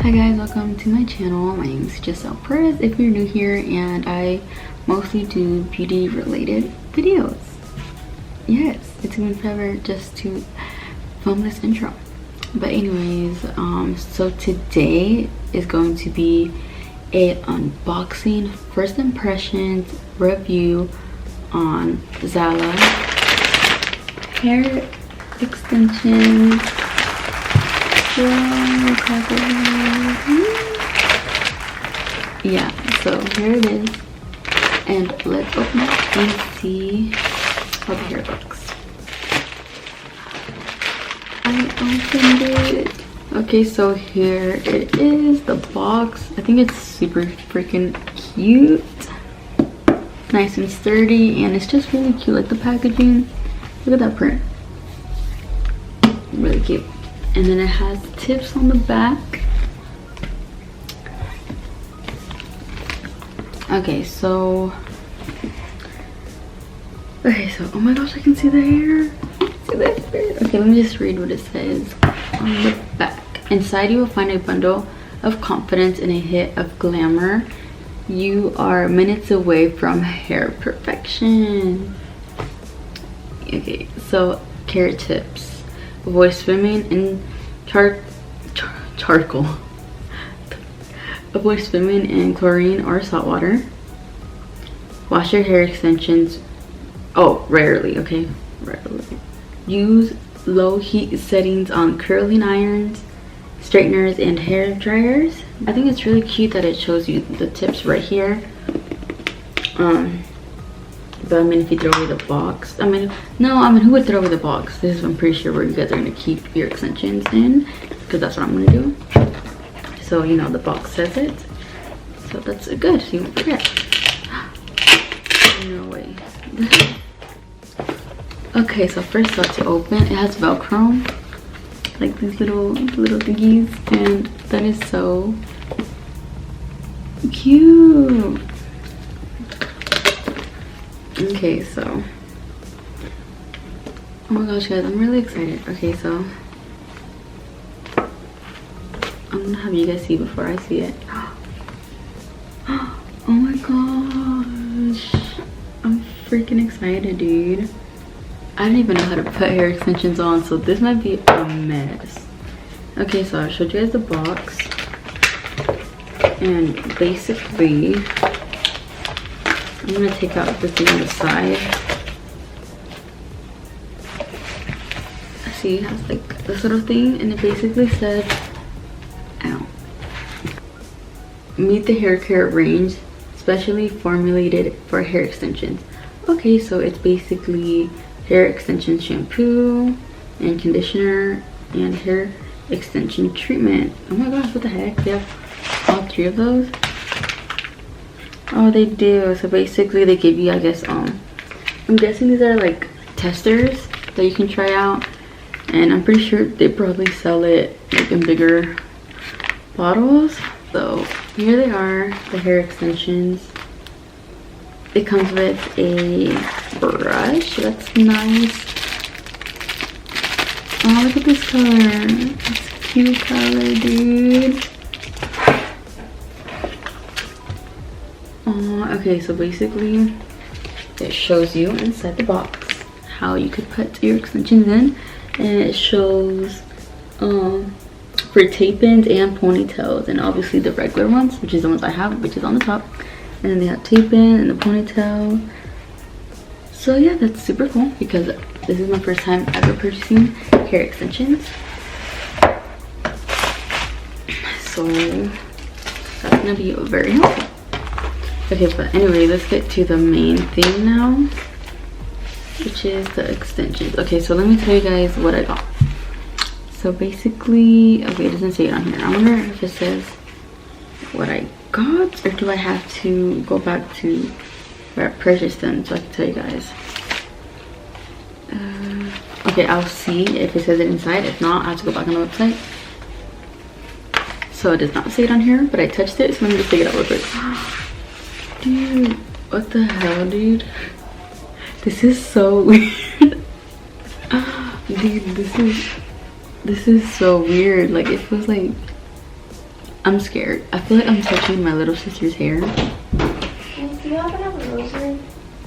Hi guys, welcome to my channel. My name is Giselle Perez if you're new here, and I mostly do beauty related videos. Yes, it's been forever just to film this intro. But anyways, so today is going to be a unboxing, first impressions review on ZALAS hair extensions. Yeah, so here it is, and let's open it and see how the hair looks. I opened it. Okay, so here it is, the box. I think it's super freaking cute, nice and sturdy, and it's just really cute. Like the packaging, look at that print, really cute. And then it has tips on the back. Okay, so oh my gosh, I can see the hair. See that hair? Okay, let me just read what it says on the back. Inside you will find a bundle of confidence and a hit of glamour. You are minutes away from hair perfection. Okay, so care tips. Avoid swimming in charcoal. Avoid swimming in chlorine or salt water. Wash your hair extensions. Oh, rarely. Okay, rarely. Use low heat settings on curling irons, straighteners, and hair dryers. I think it's really cute that it shows you the tips right here. But I mean, if you throw away the box, who would throw away the box? This is, I'm pretty sure, where you guys are gonna keep your extensions in, because that's what I'm gonna do. So you know the box says it, so that's good, so you won't forget. No way. Okay, so first up to open, it has Velcro, like these little thingies, and that is so cute. Okay, so oh my gosh guys, I'm really excited. Okay, so I'm gonna have you guys see before I see it. Oh my gosh, I'm freaking excited, dude. I didn't even know how to put hair extensions on, so this might be a mess. Okay, so I showed you guys the box, and basically I'm gonna take out the thing on the side. See, it has like this little thing, and it basically says, ow, meet the hair care range, specially formulated for hair extensions. Okay, so it's basically hair extension shampoo and conditioner and hair extension treatment. Oh my gosh, what the heck? They have all three of those. Oh, they do. So basically they give you, I guess, I'm guessing these are like testers that you can try out, and I'm pretty sure they probably sell it like in bigger bottles. So here they are, the hair extensions. It comes with a brush. That's nice. Oh, look at this color. It's a cute color, dude. Okay, so basically it shows you inside the box how you could put your extensions in, and it shows for tape-ins and ponytails, and obviously the regular ones, which is the ones I have, which is on the top, and then they have tape-in and the ponytail. So yeah, that's super cool because this is my first time ever purchasing hair extensions, so that's gonna be very helpful. Okay, but anyway, let's get to the main thing now, which is the extensions. Okay, so let me tell you guys what I got. So basically, okay, it doesn't say it on here. I wonder if it says what I got, or do I have to go back to where I purchased them so I can tell you guys? Okay, I'll see if it says it inside. If not, I have to go back on the website. So it does not say it on here, but I touched it, so let me just take it out real quick. Dude, what the hell, dude? This is so weird. Dude, this is so weird. Like, it feels like I'm scared. I feel like I'm touching my little sister's hair. Do you happen to have a rosary?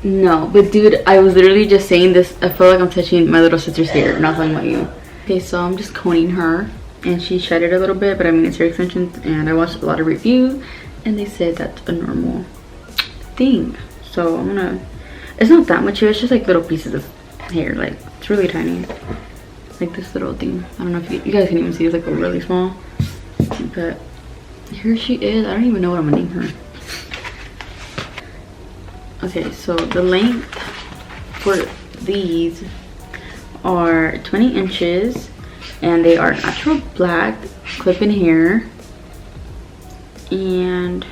No, but dude, I was literally just saying this. I feel like I'm touching my little sister's hair, not talking about you. Okay, so I'm just coning her, and she shredded a little bit, but I mean, it's hair extensions, and I watched a lot of reviews, and they said that's a normal thing. So I'm gonna, it's not that much hair, it's just like little pieces of hair, like it's really tiny. Like this little thing. I don't know if you guys can even see, it's like really small. But here she is. I don't even know what I'm gonna name her. Okay, so the length for these are 20 inches, and they are natural black clip-in hair, and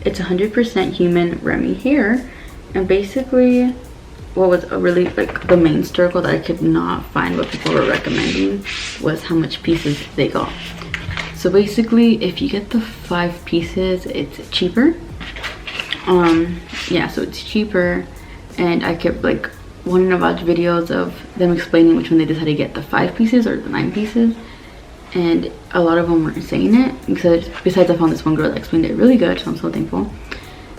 it's 100% human Remy hair. And basically what was a really like the main struggle that I could not find what people were recommending was how much pieces they got. So basically if you get the 5 pieces, it's cheaper. Yeah, so it's cheaper, and I kept like wanting to watch videos of them explaining which one they decided to get, the 5 pieces or the 9 pieces, and a lot of them weren't saying it, because besides I found this one girl that explained it really good, so I'm so thankful.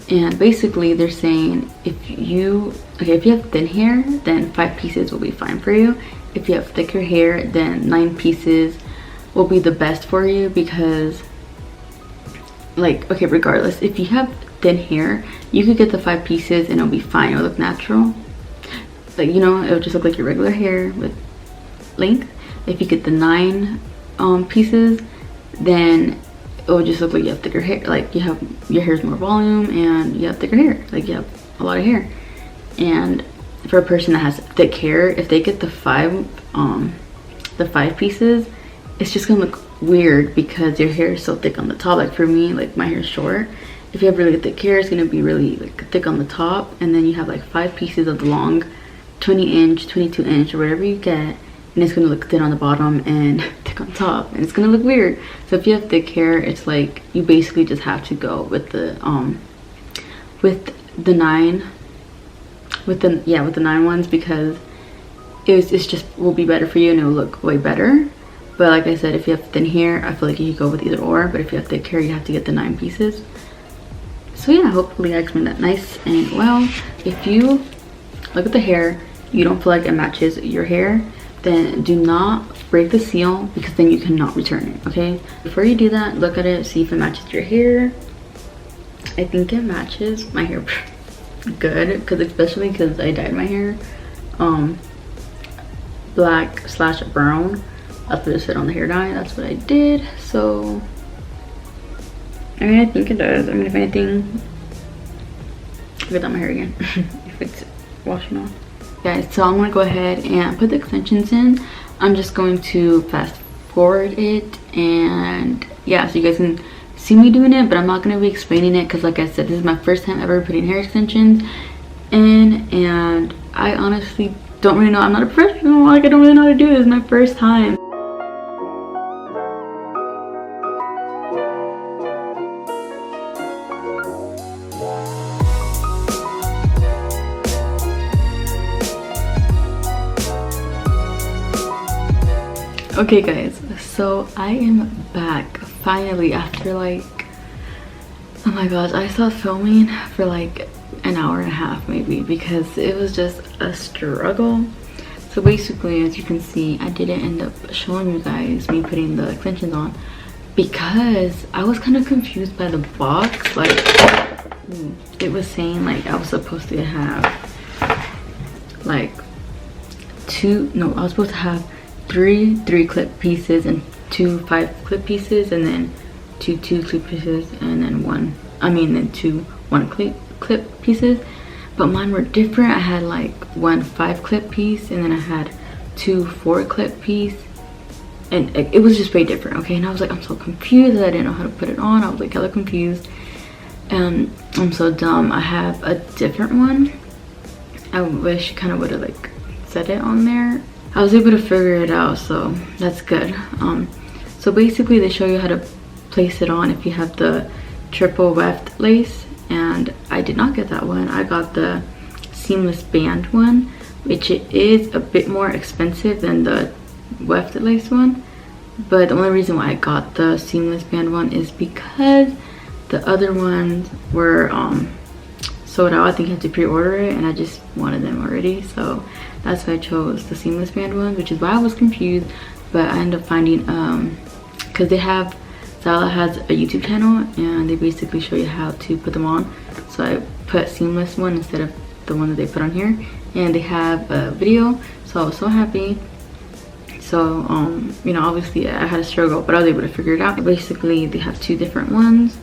And basically they're saying if you have thin hair, then 5 pieces will be fine for you. If you have thicker hair, then 9 pieces will be the best for you, because like, okay, regardless, if you have thin hair, you could get the 5 pieces and it'll be fine, it'll look natural, like, you know, it'll just look like your regular hair with length. If you get the 9 pieces, then it will just look like you have thicker hair, like you have, your hair's more volume and you have thicker hair, like you have a lot of hair. And for a person that has thick hair, if they get the 5 pieces, it's just gonna look weird because your hair is so thick on the top. Like for me, like my hair is short, if you have really thick hair, it's gonna be really like thick on the top, and then you have like 5 pieces of the long 20-inch, 22-inch, or whatever you get, and it's gonna look thin on the bottom and thick on top, and it's gonna look weird. So if you have thick hair, it's like you basically just have to go with the 9 ones, because it's just will be better for you and it'll look way better. But like I said, if you have thin hair, I feel like you could go with either or, but if you have thick hair, you have to get the 9 pieces. So yeah, hopefully I explained that nice and well. If you look at the hair, you don't feel like it matches your hair, then do not break the seal, because then you cannot return it, okay? Before you do that, look at it, see if it matches your hair. I think it matches my hair good, especially because I dyed my hair black/brown. That's what it said on the hair dye. That's what I did. So I mean, I think it does. I mean, if anything, look at that, my hair again. If it's washing off. Guys, so I'm gonna go ahead and put the extensions in. I'm just going to fast forward it, and yeah, so you guys can see me doing it, but I'm not gonna be explaining it, because like I said, this is my first time ever putting hair extensions in, and I honestly don't really know. I'm not a professional, like I don't really know how to do it. It's my first time. Okay guys, so I am back finally after like, oh my gosh, I stopped filming for like an hour and a half maybe, because it was just a struggle. So basically, as you can see, I didn't end up showing you guys me putting the extensions on, because I was kind of confused by the box. Like it was saying like I was supposed to have like I was supposed to have 3 clip pieces and 2 5 clip pieces, and then 2 clip pieces, and then 2 1 clip pieces. But mine were different. I had like 1 5 clip piece, and then I had 2 4 clip piece, and it was just way different, okay? And I was like, I'm so confused. I didn't know how to put it on. I was like hella confused, and I'm so dumb. I have a different one. I wish kind of would have like said it on there. I was able to figure it out, so that's good. So basically they show you how to place it on if you have the triple weft lace, and I did not get that one. I got the seamless band one, which it is a bit more expensive than the weft lace one, but the only reason why I got the seamless band one is because the other ones were sold out. I think you have to pre-order it, and I just wanted them already, so that's why I chose the seamless band one, which is why I was confused. But I ended up finding because they have, Zala has a YouTube channel and they basically show you how to put them on, so I put seamless one instead of the one that they put on here, and they have a video, so I was so happy. So you know, obviously I had a struggle, but I was able to figure it out. Basically they have two different ones,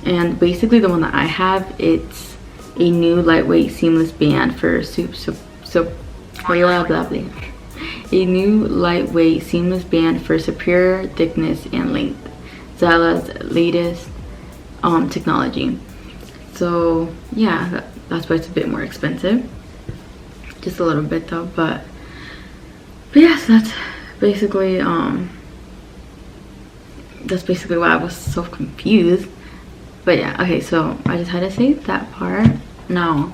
and basically the one that I have, it's a new lightweight seamless band for a new lightweight seamless band for superior thickness and length, Zala's latest technology. So yeah, that's why it's a bit more expensive, just a little bit though. But yes, that's basically why I was so confused. But yeah, okay, so I just had to say that part. Now,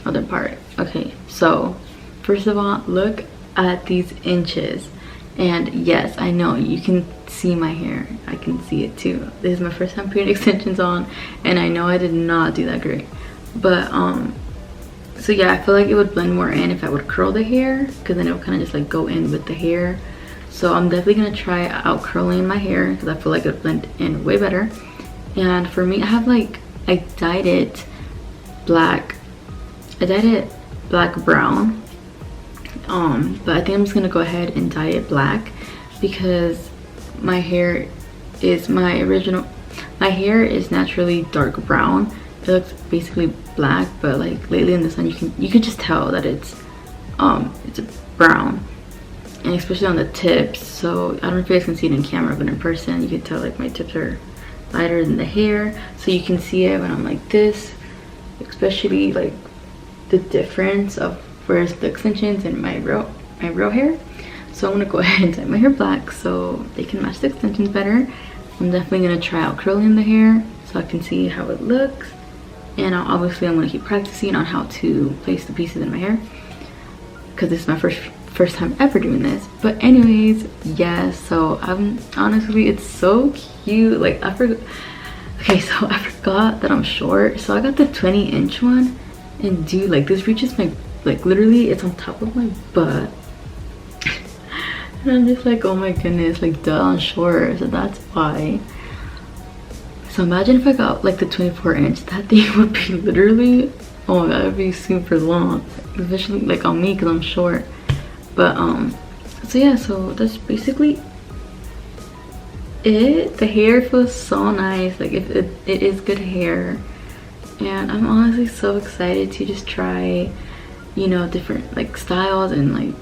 other part. Okay, so first of all, look at these inches. And yes, I know you can see my hair. I can see it too. This is my first time putting extensions on, and I know I did not do that great. But so yeah, I feel like it would blend more in if I would curl the hair, because then it would kind of just like go in with the hair. So I'm definitely gonna try out curling my hair, because I feel like it would blend in way better. And for me, I have like, I dyed it black. I dyed it black brown. But I think I'm just gonna go ahead and dye it black, because my hair is my hair is naturally dark brown. It looks basically black, but like lately in the sun you can just tell that it's brown, and especially on the tips. So I don't know if you guys can see it in camera, but in person you can tell like my tips are lighter than the hair. So you can see it when I'm like this, especially like the difference of where's the extensions and my real hair. So I'm gonna go ahead and dye my hair black so they can match the extensions better. I'm definitely gonna try out curling the hair so I can see how it looks, and obviously I'm gonna keep practicing on how to place the pieces in my hair, because this is my first time ever doing this. But anyways, yes, so honestly, it's so cute. Like I forgot that I'm short, so I got the 20-inch one, and dude, like this reaches my, like literally it's on top of my butt. And I'm just like, oh my goodness, like duh, I'm short, so that's why. So imagine if I got like the 24-inch, that thing would be literally, oh my god, it would be super long, especially like on me because I'm short. But so yeah, so that's basically it. The hair feels so nice, like it is good hair, and I'm honestly so excited to just try, you know, different like styles, and like,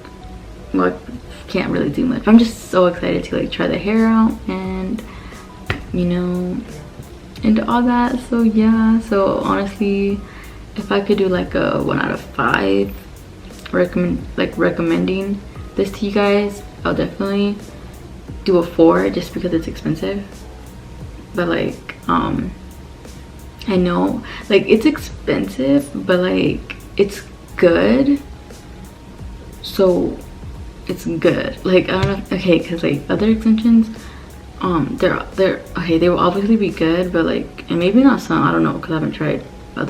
well, can't really do much. I'm just so excited to like try the hair out, and you know, and all that. So yeah, so honestly, if I could do like a 1 out of 5 recommending this to you guys, I'll definitely do a 4, just because it's expensive. But like I know like it's expensive, but like it's good, so it's good. Like I don't know, okay, because like other extensions, they're okay, they will obviously be good, but like, and maybe not some, I don't know, because I haven't tried a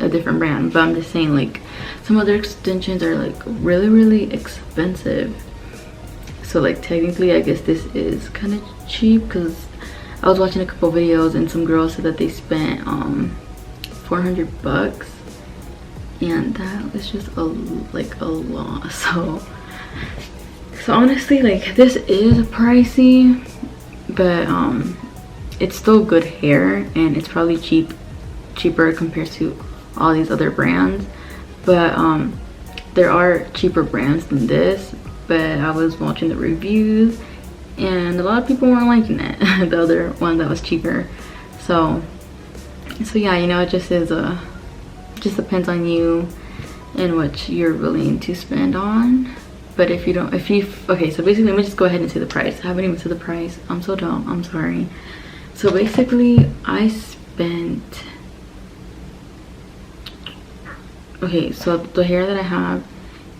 different brand. But I'm just saying, like some other extensions are like really expensive. So like technically I guess this is kind of cheap, because I was watching a couple videos and some girls said that they spent $400, and that was just a lot. So honestly, like this is pricey, but it's still good hair, and it's probably cheaper compared to all these other brands. But there are cheaper brands than this, but I was watching the reviews and a lot of people weren't liking it. The other one that was cheaper. So yeah, you know, it just is just depends on you and what you're willing to spend on. But if you okay, so basically let me just go ahead and say the price. I haven't even said the price. I'm so dumb, I'm sorry. So basically I spent, okay, so the hair that I have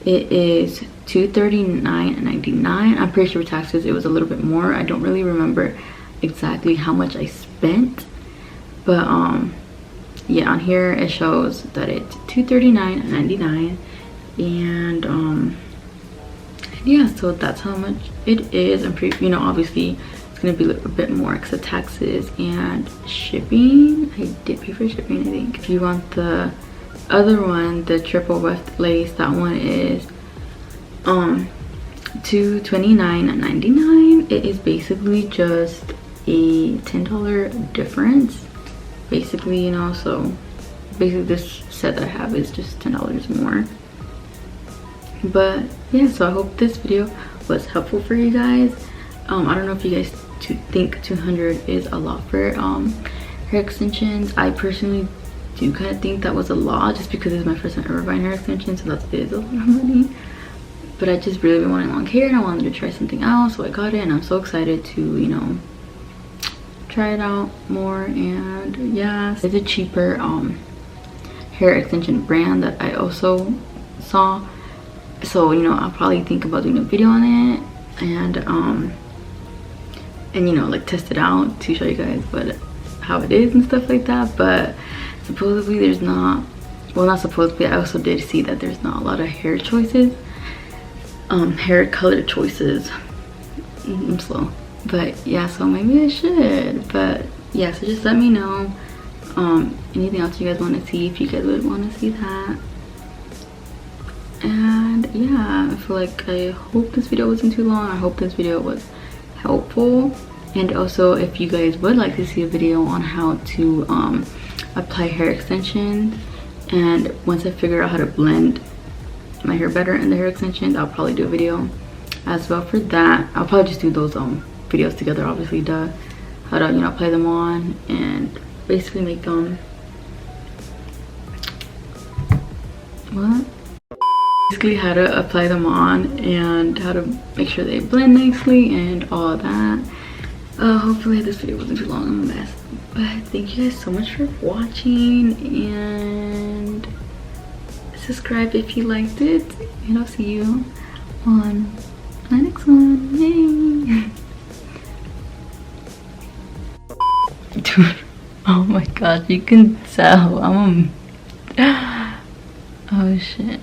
it is $239.99. I'm pretty sure with taxes it was a little bit more. I don't really remember exactly how much I spent, but yeah, on here it shows that it's $239.99, and yeah, so that's how much it is. I'm pretty, you know, obviously it's gonna be a little bit more because of taxes and shipping. I did pay for shipping, I think. If you want the other one, the triple weft lace, that one is $229.99. It is basically just a $10 difference, basically, you know. So basically this set that I have is just $10 more. But yeah, so I hope this video was helpful for you guys. I don't know if you guys think 200 is a lot for hair extensions. I personally do kind of think that was a lot, just because it's my first time ever buying hair extensions, so that is a lot of money. But I just really been wanting long hair, and I wanted to try something else, so I got it, and I'm so excited to, you know, try it out more. And yeah, it's a cheaper hair extension brand that I also saw, so you know, I'll probably think about doing a video on it, and you know, like test it out to show you guys how it is and stuff like that. But supposedly there's not, well, not supposedly, I also did see that there's not a lot of hair choices, hair color choices. I'm slow, but yeah, so maybe I should. But yeah, so just let me know anything else you guys want to see, if you guys would want to see that. And yeah, I feel like, I hope this video wasn't too long. I hope this video was helpful. And also, if you guys would like to see a video on how to apply hair extensions, and once I figure out how to blend my hair better in the hair extensions, I'll probably do a video as well for that. I'll probably just do those videos together, obviously, how to, you know, apply them on and basically make them basically how to apply them on and how to make sure they blend nicely and all that. Hopefully this video wasn't too long. I'm a mess, but thank you guys so much for watching, and subscribe if you liked it, and I'll see you on my next one. Yay! Dude, oh my gosh, you can tell oh shit.